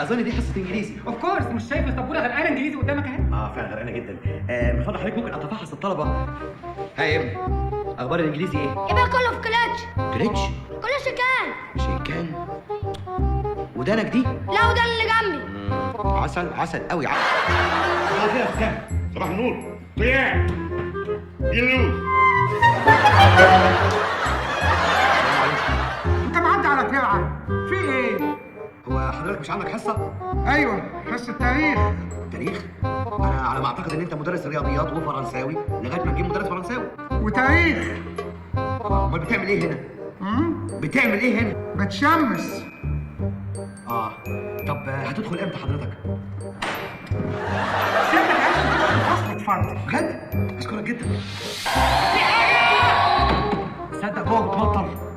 اظن دي حصه انجليزي. اوف كورس، مش شايف السبوره غرقانه انجليزي قدامك اهي؟ فعلا غرقانه جدا. من فضل حضرتك ممكن اتفحص الطلبه؟ ها يا ابني، اخبار الانجليزي ايه؟ يبقى كله في كلاتش. كليتش؟ كله شكال. شيكان؟ ودانك دي؟ لا، وده اللي جنبي. عسل عسل قوي. صباح الخير يا استاذ. صباح النور. طياب يلوز. انت معدي على ترعه في ايه؟ هو حضرتك مش عندك حصه؟ ايوه، حصه تاريخ. تاريخ؟ انا على ما اعتقد ان انت مدرس رياضيات وفرنساوي لغايه ما تجيب مدرس فرنساوي. وتاريخ. امال بتعمل ايه هنا؟ بتعمل ايه هنا؟ بتشمس. طب هتدخل امتى حضرتك؟ سيبك يا عشان تبقى في الفصل. اتفضل. بجد؟ اشكرك جدا. صدق جوه بتمطر.